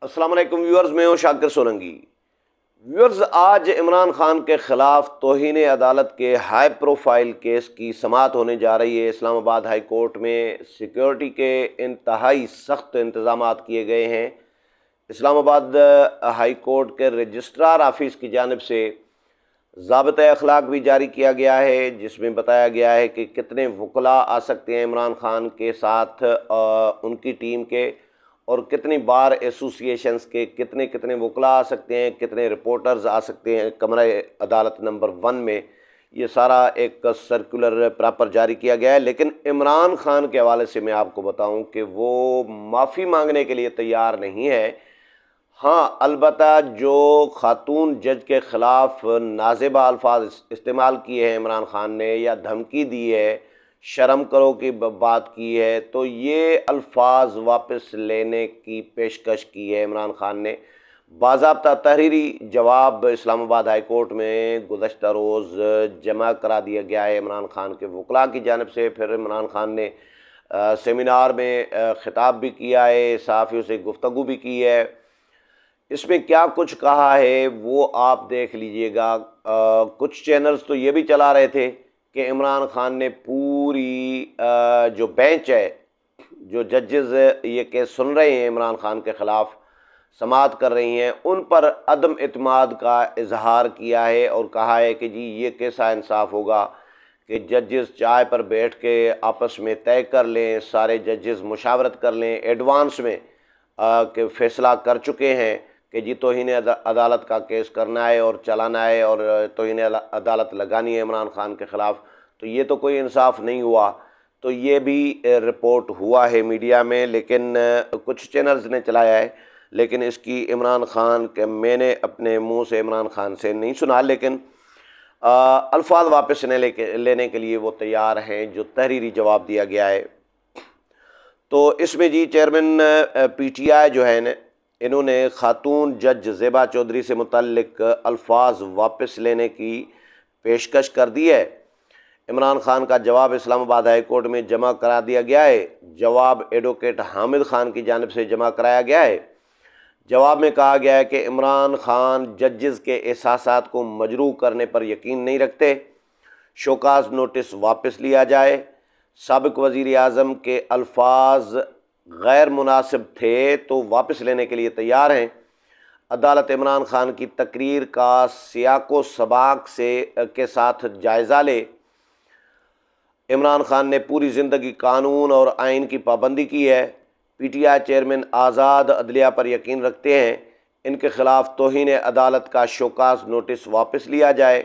السلام علیکم ویورز، میں ہوں شاکر سورنگی۔ ویورز، آج عمران خان کے خلاف توہین عدالت کے ہائی پروفائل کیس کی سماعت ہونے جا رہی ہے۔ اسلام آباد ہائی کورٹ میں سیکیورٹی کے انتہائی سخت انتظامات کیے گئے ہیں۔ اسلام آباد ہائی کورٹ کے رجسٹرار آفس کی جانب سے ضابطۂ اخلاق بھی جاری کیا گیا ہے، جس میں بتایا گیا ہے کہ کتنے وکلاء آ سکتے ہیں عمران خان کے ساتھ، ان کی ٹیم کے، اور کتنی بار ایسوسیشنز کے کتنے وکلاء آ سکتے ہیں، کتنے رپورٹرز آ سکتے ہیں کمرہ عدالت نمبر 1 میں۔ یہ سارا ایک سرکولر پراپر جاری کیا گیا ہے، لیکن عمران خان کے حوالے سے میں آپ کو بتاؤں کہ وہ معافی مانگنے کے لیے تیار نہیں ہے۔ ہاں، البتہ جو خاتون جج کے خلاف نازیبہ الفاظ استعمال کیے ہیں عمران خان نے، یا دھمکی دی ہے، شرم کرو کی بات کی ہے، تو یہ الفاظ واپس لینے کی پیشکش کی ہے عمران خان نے۔ باضابطہ تحریری جواب اسلام آباد ہائی کورٹ میں گزشتہ روز جمع کرا دیا گیا ہے عمران خان کے وکلاء کی جانب سے۔ پھر عمران خان نے سیمینار میں خطاب بھی کیا ہے، صحافیوں سے گفتگو بھی کی ہے۔ اس میں کیا کچھ کہا ہے وہ آپ دیکھ لیجئے گا۔ کچھ چینلز تو یہ بھی چلا رہے تھے کہ عمران خان نے پوری جو بینچ ہے، جو ججز یہ کیس سن رہے ہیں عمران خان کے خلاف، سماعت کر رہی ہیں، ان پر عدم اعتماد کا اظہار کیا ہے اور کہا ہے کہ جی یہ کیسا انصاف ہوگا کہ ججز چائے پر بیٹھ کے آپس میں طے کر لیں، سارے ججز مشاورت کر لیں ایڈوانس میں کہ فیصلہ کر چکے ہیں کہ جی توہین عدالت کا کیس کرنا ہے اور چلانا ہے اور توہین عدالت لگانی ہے عمران خان کے خلاف، تو یہ تو کوئی انصاف نہیں ہوا۔ تو یہ بھی رپورٹ ہوا ہے میڈیا میں، لیکن کچھ چینلز نے چلایا ہے، لیکن اس کی عمران خان کے میں نے اپنے منہ سے عمران خان سے نہیں سنا، لیکن الفاظ واپس لینے کے لیے وہ تیار ہیں جو تحریری جواب دیا گیا ہے۔ تو اس میں جی چیئرمین پی ٹی آئی جو ہے انہوں نے خاتون جج زیبا چودھری سے متعلق الفاظ واپس لینے کی پیشکش کر دی ہے۔ عمران خان کا جواب اسلام آباد ہائی کورٹ میں جمع کرا دیا گیا ہے۔ جواب ایڈوکیٹ حامد خان کی جانب سے جمع کرایا گیا ہے۔ جواب میں کہا گیا ہے کہ عمران خان ججز کے احساسات کو مجروح کرنے پر یقین نہیں رکھتے، شوکاز نوٹس واپس لیا جائے۔ سابق وزیر اعظم کے الفاظ غیر مناسب تھے تو واپس لینے کے لیے تیار ہیں۔ عدالت عمران خان کی تقریر کا سیاق و سباق کے ساتھ جائزہ لے۔ عمران خان نے پوری زندگی قانون اور آئین کی پابندی کی ہے۔ پی ٹی آئی چیئرمین آزاد عدلیہ پر یقین رکھتے ہیں، ان کے خلاف توہین عدالت کا شوکاز نوٹس واپس لیا جائے۔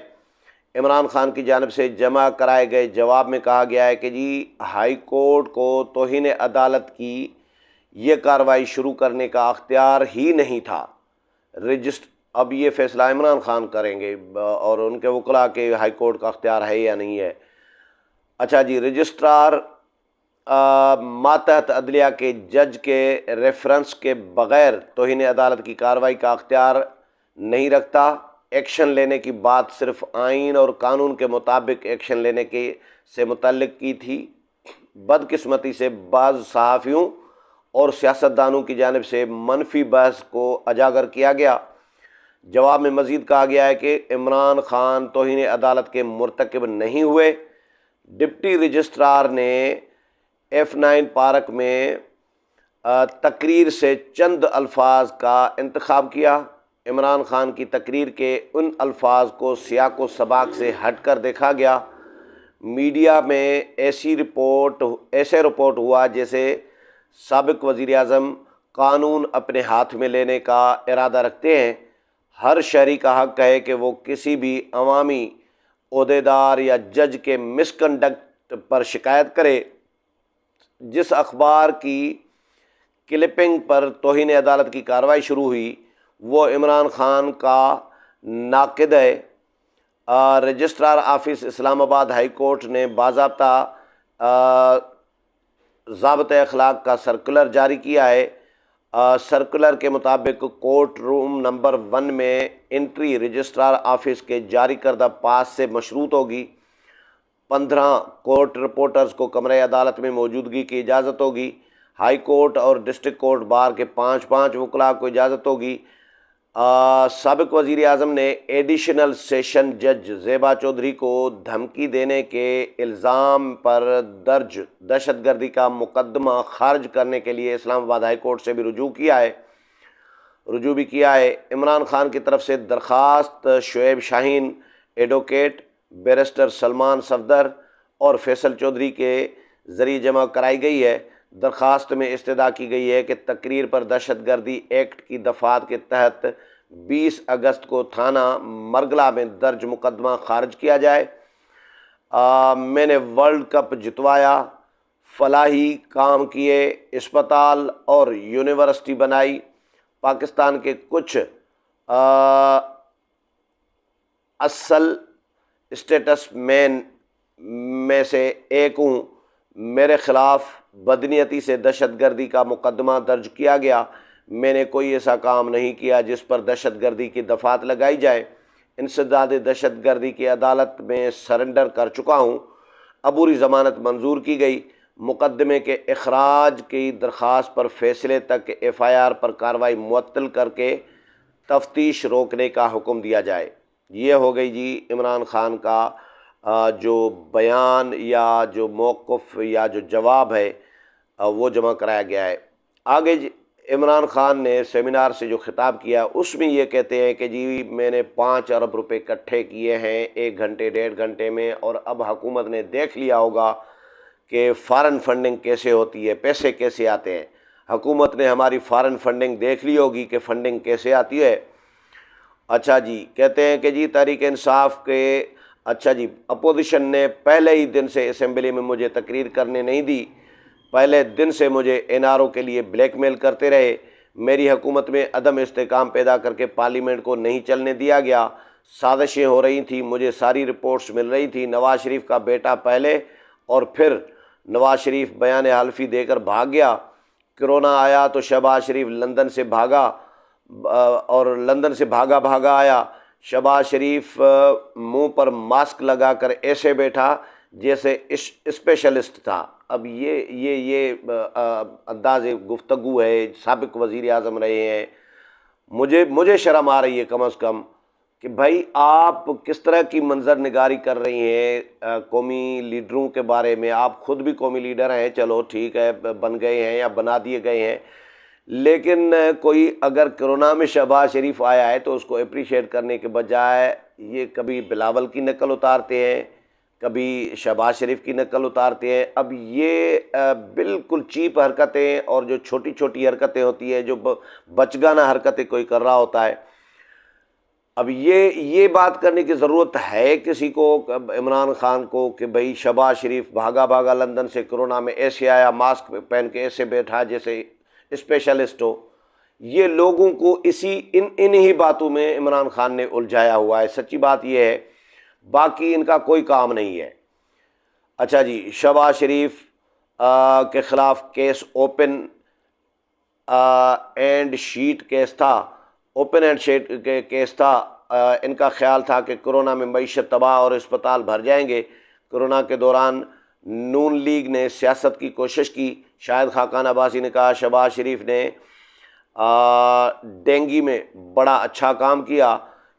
عمران خان کی جانب سے جمع کرائے گئے جواب میں کہا گیا ہے کہ جی ہائی کورٹ کو توہین عدالت کی یہ کارروائی شروع کرنے کا اختیار ہی نہیں تھا۔ اب یہ فیصلہ عمران خان کریں گے اور ان کے وکلاء کے ہائی کورٹ کا اختیار ہے یا نہیں ہے۔ اچھا جی، رجسٹرار ماتحت عدلیہ کے جج کے ریفرنس کے بغیر توہین عدالت کی کارروائی کا اختیار نہیں رکھتا۔ ایکشن لینے کی بات صرف آئین اور قانون کے مطابق ایکشن لینے سے متعلق کی تھی۔ بدقسمتی سے بعض صحافیوں اور سیاستدانوں کی جانب سے منفی بحث کو اجاگر کیا گیا۔ جواب میں مزید کہا گیا ہے کہ عمران خان توہین عدالت کے مرتکب نہیں ہوئے۔ ڈپٹی رجسٹرار نے F9 پارک میں تقریر سے چند الفاظ کا انتخاب کیا۔ عمران خان کی تقریر کے ان الفاظ کو سیاق و سباق سے ہٹ کر دیکھا گیا۔ میڈیا میں ایسے رپورٹ ہوا جیسے سابق وزیر اعظم قانون اپنے ہاتھ میں لینے کا ارادہ رکھتے ہیں۔ ہر شہری کا حق ہے کہ وہ کسی بھی عوامی عہدیدار یا جج کے مس کنڈکٹ پر شکایت کرے۔ جس اخبار کی کلپنگ پر توہین عدالت کی کارروائی شروع ہوئی وہ عمران خان کا ناقد ہے۔ رجسٹرار آفس اسلام آباد ہائی کورٹ نے باضابطہ ضابطۂ اخلاق کا سرکولر جاری کیا ہے۔ سرکولر کے مطابق کورٹ روم نمبر 1 میں انٹری رجسٹرار آفس کے جاری کردہ پاس سے مشروط ہوگی۔ 15 کورٹ رپورٹرز کو کمرہ عدالت میں موجودگی کی اجازت ہوگی۔ ہائی کورٹ اور ڈسٹرکٹ کورٹ بار کے 5 وکلاء کو اجازت ہوگی۔ سابق وزیر اعظم نے ایڈیشنل سیشن جج زیبا چودھری کو دھمکی دینے کے الزام پر درج دہشت گردی کا مقدمہ خارج کرنے کے لیے اسلام آباد ہائی کورٹ سے بھی رجوع بھی کیا ہے۔ عمران خان کی طرف سے درخواست شعیب شاہین، ایڈوکیٹ بیرسٹر سلمان صفدر اور فیصل چودھری کے ذریعے جمع کرائی گئی ہے۔ درخواست میں استدعا کی گئی ہے کہ تقریر پر دہشت گردی ایکٹ کی دفعات کے تحت 20 اگست کو تھانہ مرگلا میں درج مقدمہ خارج کیا جائے۔ میں نے ورلڈ کپ جتوایا، فلاحی کام کیے، اسپتال اور یونیورسٹی بنائی، پاکستان کے کچھ اصل اسٹیٹس مین میں سے ایک ہوں۔ میرے خلاف بدنیتی سے دہشت گردی کا مقدمہ درج کیا گیا۔ میں نے کوئی ایسا کام نہیں کیا جس پر دہشت گردی کی دفعات لگائی جائے۔ انسداد دہشت گردی کی عدالت میں سرنڈر کر چکا ہوں۔ عبوری ضمانت منظور کی گئی۔ مقدمے کے اخراج کی درخواست پر فیصلے تک ایف آئی آر پر کارروائی معطل کر کے تفتیش روکنے کا حکم دیا جائے۔ یہ ہو گئی جی عمران خان کا جو بیان یا جو موقف یا جو جواب ہے وہ جمع کرایا گیا ہے۔ آگے عمران خان نے سیمینار سے جو خطاب کیا اس میں یہ کہتے ہیں کہ جی میں نے 5 ارب روپے اکٹھے کیے ہیں 1 گھنٹے 1.5 گھنٹے میں، اور اب حکومت نے دیکھ لیا ہوگا کہ فارن فنڈنگ کیسے ہوتی ہے، پیسے کیسے آتے ہیں۔ حکومت نے ہماری فارن فنڈنگ دیکھ لی ہوگی کہ فنڈنگ کیسے آتی ہے۔ اچھا جی کہتے ہیں کہ جی تحریک انصاف کے اپوزیشن نے پہلے ہی دن سے اسمبلی میں مجھے تقریر کرنے نہیں دی، پہلے دن سے مجھے این آر او کے لیے بلیک میل کرتے رہے۔ میری حکومت میں عدم استحکام پیدا کر کے پارلیمنٹ کو نہیں چلنے دیا گیا، سازشیں ہو رہی تھیں، مجھے ساری رپورٹس مل رہی تھی۔ نواز شریف کا بیٹا پہلے اور پھر نواز شریف بیان حلفی دے کر بھاگ گیا۔ کرونا آیا تو شہباز شریف لندن سے بھاگا اور لندن سے بھاگا آیا۔ شہباز شریف منہ پر ماسک لگا کر ایسے بیٹھا جیسے اسپیشلسٹ تھا۔ اب یہ انداز گفتگو ہے، سابق وزیر اعظم رہے ہیں۔ مجھے شرم آ رہی ہے کم از کم کہ بھائی آپ کس طرح کی منظر نگاری کر رہی ہیں قومی لیڈروں کے بارے میں۔ آپ خود بھی قومی لیڈر ہیں، چلو ٹھیک ہے، بن گئے ہیں یا بنا دیے گئے ہیں، لیکن کوئی اگر کرونا میں شہباز شریف آیا ہے تو اس کو اپریشیٹ کرنے کے بجائے یہ کبھی بلاول کی نقل اتارتے ہیں، کبھی شہباز شریف کی نقل اتارتے ہیں۔ اب یہ بالکل چیپ حرکتیں اور جو چھوٹی چھوٹی حرکتیں ہوتی ہیں، جو بچگانہ حرکتیں کوئی کر رہا ہوتا ہے۔ اب یہ بات کرنے کی ضرورت ہے کسی کو، عمران خان کو، کہ بھئی شہباز شریف بھاگا لندن سے کرونا میں ایسے آیا، ماسک پہن کے ایسے بیٹھا جیسے اسپیشلسٹ ہو۔ یہ لوگوں کو انہی باتوں میں عمران خان نے الجھایا ہوا ہے، سچی بات یہ ہے، باقی ان کا کوئی کام نہیں ہے۔ اچھا جی شہباز شریف کے خلاف case open and sheet case تھا، ان کا خیال تھا کہ کرونا میں معیشت تباہ اور اسپتال بھر جائیں گے۔ کرونا کے دوران نون لیگ نے سیاست کی کوشش کی۔ شاہد خاقان عباسی نے کہا شہباز شریف نے ڈینگی میں بڑا اچھا کام کیا،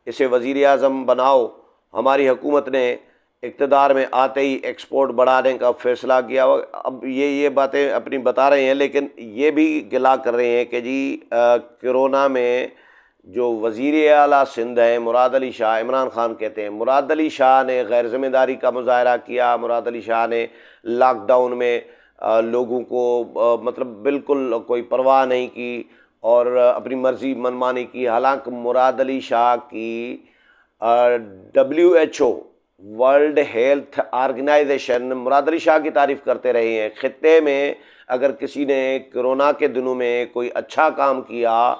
اسے وزیر اعظم بناؤ۔ ہماری حکومت نے اقتدار میں آتے ہی ایکسپورٹ بڑھانے کا فیصلہ کیا۔ اب یہ باتیں اپنی بتا رہے ہیں، لیکن یہ بھی گلا کر رہے ہیں کہ جی کرونا میں جو وزیر اعلیٰ سندھ ہیں مراد علی شاہ، عمران خان کہتے ہیں مراد علی شاہ نے غیر ذمہ داری کا مظاہرہ کیا، مراد علی شاہ نے لاک ڈاؤن میں لوگوں کو مطلب بالکل کوئی پرواہ نہیں کی اور اپنی مرضی منمانی کی۔ حالانکہ مراد علی شاہ کی WHO ورلڈ ہیلتھ آرگنائزیشن مراد علی شاہ کی تعریف کرتے رہے ہیں۔ خطے میں اگر کسی نے کرونا کے دنوں میں کوئی اچھا کام کیا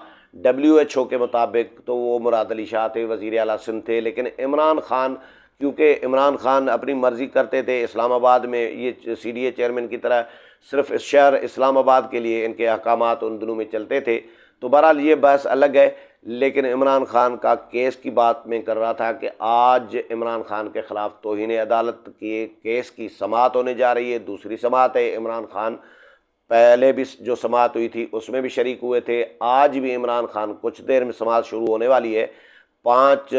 WHO کے مطابق تو وہ مراد علی شاہ تھے، وزیر اعلیٰ سندھ تھے۔ لیکن عمران خان، کیونکہ عمران خان اپنی مرضی کرتے تھے، اسلام آباد میں یہ CDA چیئرمین کی طرح صرف اس شہر اسلام آباد کے لیے ان کے احکامات ان دنوں میں چلتے تھے، تو بہرحال یہ بحث الگ ہے۔ لیکن عمران خان کا کیس کی بات میں کر رہا تھا کہ آج عمران خان کے خلاف توہین عدالت کے کیس کی سماعت ہونے جا رہی ہے، دوسری سماعت ہے۔ عمران خان پہلے بھی جو سماعت ہوئی تھی اس میں بھی شریک ہوئے تھے، آج بھی عمران خان، کچھ دیر میں سماعت شروع ہونے والی ہے، 5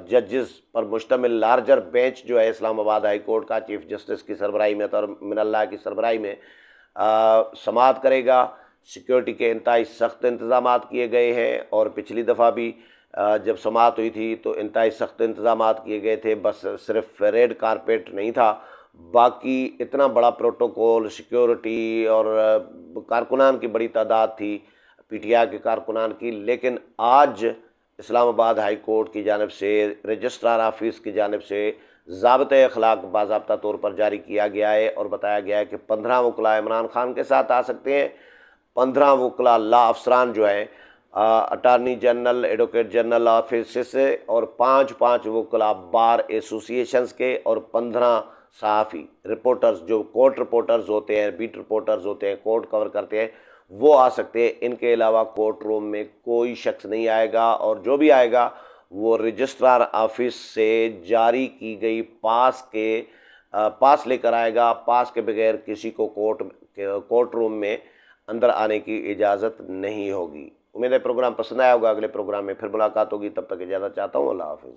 ججز پر مشتمل لارجر بینچ جو ہے اسلام آباد ہائی کورٹ کا، چیف جسٹس کی سربراہی میں اور من اللہ کی سربراہی میں سماعت کرے گا۔ سیکیورٹی کے انتہائی سخت انتظامات کیے گئے ہیں، اور پچھلی دفعہ بھی جب سماعت ہوئی تھی تو انتہائی سخت انتظامات کیے گئے تھے، بس صرف ریڈ کارپیٹ نہیں تھا، باقی اتنا بڑا پروٹوکول، سیکیورٹی اور کارکنان کی بڑی تعداد تھی، پی ٹی آئی کے کارکنان کی۔ لیکن آج اسلام آباد ہائی کورٹ کی جانب سے، رجسٹرار آفس کی جانب سے ضابطۂ اخلاق باضابطہ طور پر جاری کیا گیا ہے، اور بتایا گیا ہے کہ 15 وکلاء عمران خان کے ساتھ آ سکتے ہیں، 15 وکلاء لا افسران جو ہیں، attorney general, advocate general office سے، اور 5 وکلاء بار ایسوسی ایشنز کے، اور 15 صحافی رپورٹرز جو کورٹ رپورٹرز ہوتے ہیں، بیٹ رپورٹرز ہوتے ہیں، کورٹ کور کرتے ہیں، وہ آ سکتے ہیں۔ ان کے علاوہ کورٹ روم میں کوئی شخص نہیں آئے گا، اور جو بھی آئے گا وہ رجسٹرار آفس سے جاری کی گئی پاس لے کر آئے گا۔ پاس کے بغیر کسی کو کورٹ روم میں اندر آنے کی اجازت نہیں ہوگی۔ امید ہے پروگرام پسند آیا ہوگا، اگلے پروگرام میں پھر ملاقات ہوگی، تب تک اجازت چاہتا ہوں، اللہ حافظ۔